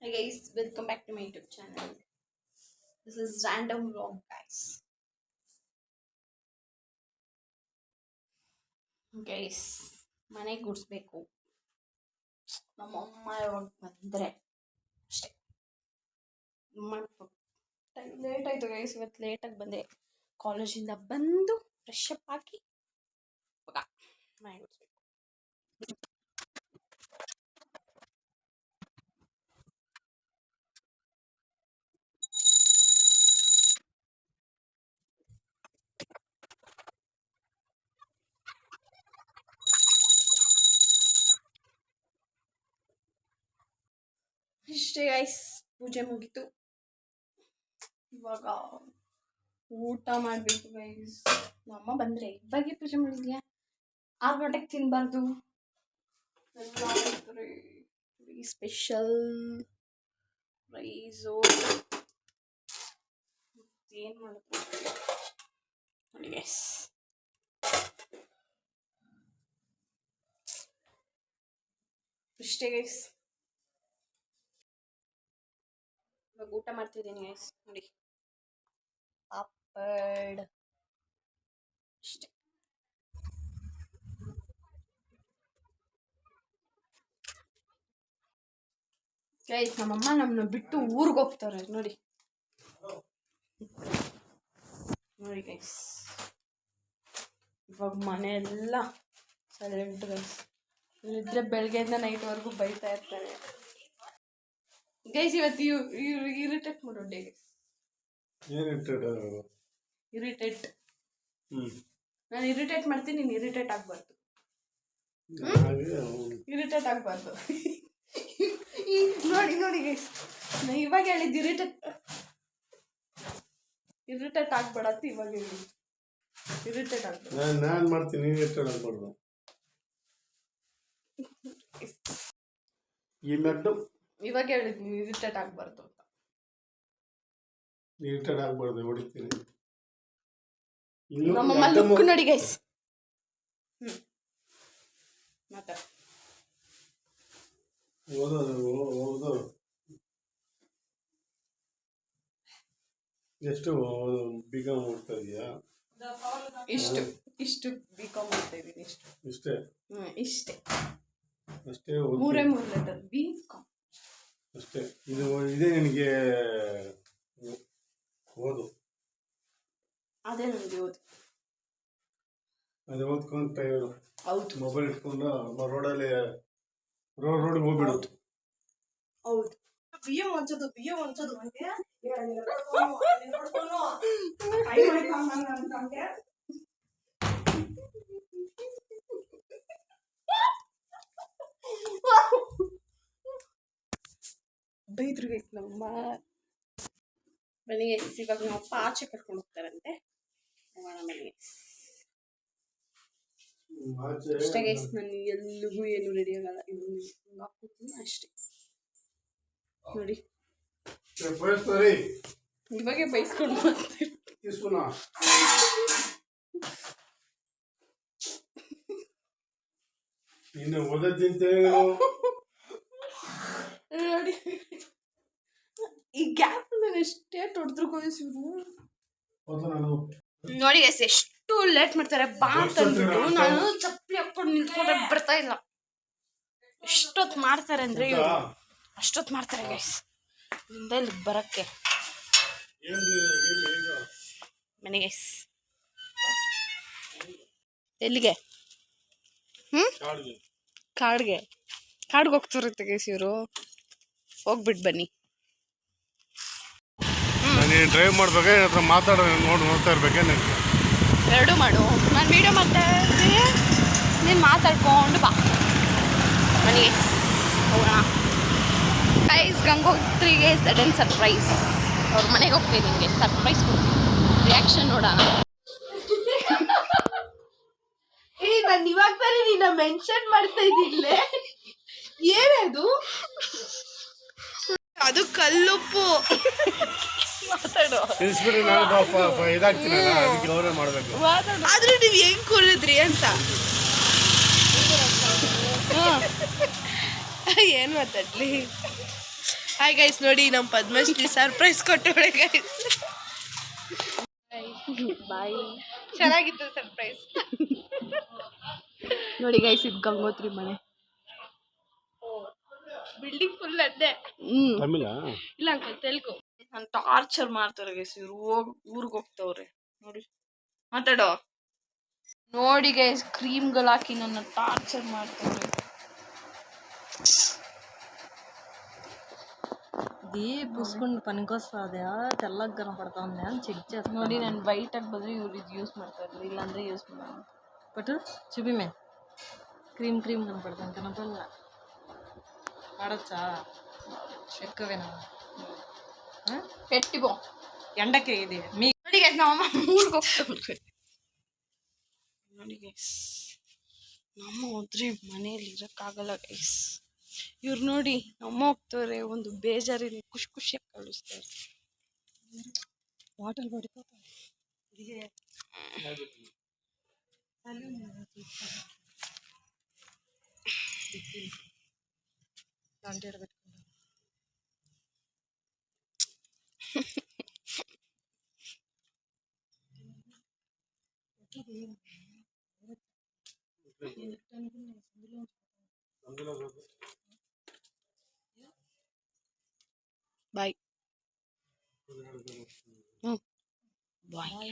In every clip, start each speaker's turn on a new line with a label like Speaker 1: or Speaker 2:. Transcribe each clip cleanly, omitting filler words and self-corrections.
Speaker 1: Hi guys, welcome back to my YouTube channel. This is random vlog, guys. Guys, ಮನೆ ಗುಡಿಸ್ಬೇಕು. ನಮ್ಮಮ್ಮ ಯಾವಾಗ ಬಂದ್ರೆ ಅಷ್ಟೇ ಮಾಡ್ಬೇಕು. ಲೇಟ್ ಆಯ್ತು ಗೈಸ್, ಇವತ್ತು ಲೇಟಾಗಿ ಬಂದೆ. ಕಾಲೇಜಿಂದ ಬಂದು ಫ್ರೆಶ್ ಅಪ್ ಹಾಕಿ ಇವಾಗ ಮನೆ ಗುಡಿಸ್ಬೇಕು. ಇಷ್ಟೇ ಗೈಸ್, ಪೂಜೆ ಮುಗೀತು. ಇವಾಗ ಊಟ ಮಾಡಬೇಕು ಗೈಸ್. ನಮ್ಮಮ್ಮ ಬಂದರೆ ಇವಾಗೆ ಪೂಜೆ ಮಾಡಿದ್ಯಾ, 6 ಗಂಟೆಗೆ ತಿನ್ನಬಾರ್ದು. ಸ್ಪೆಷಲ್ ರೈಸು ಏನು ಮಾಡೋದು ನೋಡಿ ಗೈಸ್. ಇಷ್ಟೇ ಗೈಸ್, ಇವಾಗ ಊಟ ಮಾಡ್ತಿದ್ದೀನಿ ಗೈಸ್. ನೋಡಿ ಪಾಪಡ್ ಅಷ್ಟೇ. ಗೈಸ್, ನಮ್ಮಮ್ಮ ನಮ್ಮನ್ನ ಬಿಟ್ಟು ಊರಿಗೆ ಹೋಗ್ತಾರೆ. ನೋಡಿ ನೋಡಿ ಗೈಸ್, ಇವಾಗ ಮನೆಯೆಲ್ಲ ಸೈಲೆಂಟ್ ಗೈಸ್. ಇಲ್ಲಿದ್ರೆ ಬೆಳಗ್ಗೆಯಿಂದ ನೈಟ್ವರೆಗೂ ಬೈತಾ ಇರ್ತಾರೆ ಗೈಸ್. ಇವತ್ತು ಇರಿಟೇಟ್ ಮಾಡೋ ಡೇ ಗೈಸ್. ಇರಿಟೇಟ್ ನಾನು ಇರಿಟೇಟ್ ಮಾಡ್ತೀನಿ, ನೀನು ಇರಿಟೇಟ್ ಆಗಬಾರ್ದು. ಇರಿಟೇಟ್ ಆಗಬಾರ್ದು. ನೋಡಿ ನೋಡಿ ಗೈಸ್, ನಾನು ಇವಾಗ ಹೇಳಿದ್ದು ಇರಿಟೇಟ್ ಆಗ್ಬೇಡತ್ತು. ಇವಾಗ ಹೇಳಿ ಇರಿಟೇಟ್ ಆಗ್ಬೇಡ.
Speaker 2: ನಾನು ಮಾಡ್ತೀನಿ, ನೀನು ಇರಿಟೇಟ್ ಆಗ್ಬಾರ್ದು. ಈ ಮೇಡಮ್
Speaker 1: ಇವಾಗ ಹೇಳಿದ್ ನೀವು ಇರಿಟೇಟ್ ಆಗ್ಬಾರ್ದು ಅಂತ.
Speaker 2: ಇರಿಟೇಟ್ ಆಗ್ಬಾರ್ದು, ಹೊಡಿತೀನಿ.
Speaker 1: ನಮ್ಮಮ್ಮ ಲುಕ್ ನೋಡಿ ಗೈಸ್. ಮತ್ತೆ
Speaker 2: ಓದೋದು ಎಷ್ಟು ಬಿಕಾಮ್ ಓದ್ತಾ ಇದೀಯಾ?
Speaker 1: ಇಷ್ಟು ಬಿಕಾಮ್ ಓದ್ತಾ ಇದ್ದೀನಿ.
Speaker 2: ಇಷ್ಟೇ
Speaker 1: ಇಷ್ಟೇ
Speaker 2: ಅಷ್ಟೇ.
Speaker 1: 3 ಲೆಟರ್ ಬಿಕಾಮ್
Speaker 2: ಅಷ್ಟೇ. ಇದೇ ನಿನಗೆ ಓದು.
Speaker 1: ಅದೇ ನನಗೆ ಓದು.
Speaker 2: ಅದೇ ಓದ್ಕೊಂತ
Speaker 1: ಹೌದು.
Speaker 2: ಮೊಬೈಲ್ ಇಟ್ಕೊಂಡು ರೋಡಿಗೆ ಹೋಗ್ಬಿಡು.
Speaker 1: ಹೌದು.
Speaker 3: ಬಿಯ್ಯ ಒಂಚದು ಅಂತೆ
Speaker 1: ಬೈದ್ರು ನಮ್ಮ ಮನೆಗೆ. ಇವಾಗ ನಮ್ಮ ಅಪ್ಪ ಆಚೆ ಕರ್ಕೊಂಡು ಹೋಗ್ತಾರಂತೆ ಮನೆಗೆ. ಅಷ್ಟೇ ಗೈಸ್, ನಾನು ಎಲ್ಲಿಗೂ ಏನು ರೆಡಿ ಆಗಲ್ಲ. ಹಾಕ್ತೀನಿ ಅಷ್ಟೇ. ನೋಡಿ ಇವಾಗೆ ಬೈಸ್ಕೊಂಡು ಬರ್ತೀನಿ.
Speaker 2: ಇನ್ನು ಓದೋದಿಂತ
Speaker 1: ನೋಡಿ, ಈ ಗ್ಯಾಪ್ ನಾನು ಎಷ್ಟೇ ತೊಡ್ದ್ರು ನೋಡಿ ಗೈಸ್, ಎಷ್ಟು ಲೇಟ್ ಮಾಡ್ತಾರೆ. ಬಾ ಅಂತಂದ್ಬಿಟ್ಟು ನಾನು ಚಪ್ಪಲಿ ಹಾಕೊಂಡು ನಿಂತ್ಕೊಂಡ್ರೆ ಬರ್ತಾ ಇಲ್ಲ. ಎಷ್ಟೊತ್ತು ಮಾಡ್ತಾರೆ ಅಂದ್ರೆ ಇವರು, ಅಷ್ಟೊತ್ತು ಮಾಡ್ತಾರೆ ಗೈಸ್ ಇಲ್ಲಿಂದ ಇಲ್ಲಿಗೆ ಬರಕ್ಕೆ ಮನೆಗೆ. ಎಲ್ಲಿಗೆ? ಕಾಡ್ಗೆ ಹೋಗ್ತಿರುತ್ತೆ ಗೈಸ್ ಇವರು. ಹೋಗ್ಬಿಟ್ಟು ಬನ್ನಿ.
Speaker 2: ಡ್ರೈವ್ ಮಾಡ್ಬೇಕಾ ಹತ್ರ ನೋಡ್ತಾ ಇರ್ಬೇಕೆ?
Speaker 1: ಎರಡೂ ಮಾಡು. ನಾನು ವೀಡಿಯೋ ಮಾಡ್ತಾ ಇರ್ತೀನಿ, ನೀನು ಮಾತಾಡ್ಕೊಂಡು ಬಾ ಮನೆಗೆ ಹೋಗೋಣ. ಗೈಸ್, ಗಂಗೋತ್ರಿಗೆ ಸಡನ್ ಸರ್ಪ್ರೈಸ್. ಅವ್ರ ಮನೆಗೆ ಹೋಗ್ತೀನಿ, ನಿಮಗೆ ಸರ್ಪ್ರೈಸ್ ಕೊಡ್ತೀನಿ. ರಿಯಾಕ್ಷನ್ ನೋಡೋಣ.
Speaker 3: ನಾನು ಇವಾಗ ಬರೀ ನೀನ ಮೆನ್ಷನ್ ಮಾಡ್ತಾ ಇದ್ದಿಲ್ಲೇ. ಏನದು? ಅದು ಕಲ್ಲುಪ್ಪು. ಆದ್ರೂ ನೀವ್ ಹೆಂಗ್ ಕುಡಿದ್ರಿ ಅಂತ ಏನ್ ಮಾತಾಡ್ಲಿ. ಹಾಯ್ ಗೈಸ್, ನೋಡಿ ನಮ್ಮ ಪದ್ಮಶ್ರೀ ಸರ್ಪ್ರೈಸ್ ಕೊಟ್ಟವಳೆ ಗೈಸ್.
Speaker 1: ಬಾಯ್.
Speaker 3: ಚೆನ್ನಾಗಿತ್ತು ಸರ್ಪ್ರೈಸ್.
Speaker 1: ನೋಡಿ ಗೈಸ್, ಇದು ಗಂಗೋತ್ರಿ ಮನೆ.
Speaker 3: ಬಿಲ್ಡಿಂಗ್ ಫುಲ್ ಅದೇ.
Speaker 2: ತಮಿಳ
Speaker 3: ಇಲ್ಲ ಅಂಕಲ್, ತೆಲುಗು. ನಾನು ಟಾರ್ಚರ್ ಮಾಡ್ತಾರೆ ಗೈಸ್ ಇವ್ರು. ಊರಿಗೆ ಹೋಗ್ತವ್ರೆ ನೋಡಿ. ಮಾತಾಡೋ.
Speaker 1: ನೋಡಿ ಗೈಸ್, ಕ್ರೀಮ್ಗಳು ಹಾಕಿ ನನ್ನ ಟಾರ್ಚರ್ ಮಾಡ್ತಾರೆ.
Speaker 4: ఇది పూసుకుని పనికొస్తుంది తెల్లగా కనపడుతుంది అని చెక్ చేస్తాను.
Speaker 1: ನೋಡಿ, ನಾನು ವೈಟ್ ಆಗಿ ಬಂದ್ರೆ ಇವ್ರು ಇದು ಯೂಸ್ ಮಾಡ್ತಾರೆ, ಇಲ್ಲಾಂದ್ರೆ ಯೂಸ್ ಮಾಡೋಣ.
Speaker 4: బట్ చూపిమే క్రీమ్ క్రీమ్ కనపడుతుంది. కనపడలా వాడచ్చా? ఎక్కువేనా?
Speaker 1: ಪೆಟ್ಟಿಗೋ
Speaker 4: ఎండకి ఇది మీ
Speaker 1: ನೋಡಿ ಗೈಸ್, ನಮ್ಮ ಊರಿಗೆ ಹೋಗ್ತಾರೆ. ನೋಡಿ ಗೈಸ್, ನಮ್ಮ ಹೋದ್ರೆ ಮನೇಲಿ ಇರೋಕ್ಕಾಗಲ್ಲ ಗೈಸ್. ಇವ್ರು ನೋಡಿ, ನಮ್ಮ ಹೋಗ್ತವ್ರೆ, ಒಂದು ಬೇಜಾರಿನ ಖುಷಿ ಖುಷಿಯಾಗಿ ಕಳಿಸ್ತಾರೆ.
Speaker 4: బాటిల్ పడిపోతాయి. దాంట్లో పెట్టుకుంటాం.
Speaker 1: ಬಾಯ್. ಬಾಯ್.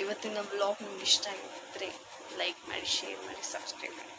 Speaker 1: ಇವತ್ತಿನ ಬ್ಲಾಗ್ ನಿಮ್ಗೆ ಇಷ್ಟ ಆಗಿದ್ರೆ ಲೈಕ್ ಮಾಡಿ, ಶೇರ್ ಮಾಡಿ, ಸಬ್ಸ್ಕ್ರೈಬ್ ಮಾಡಿ.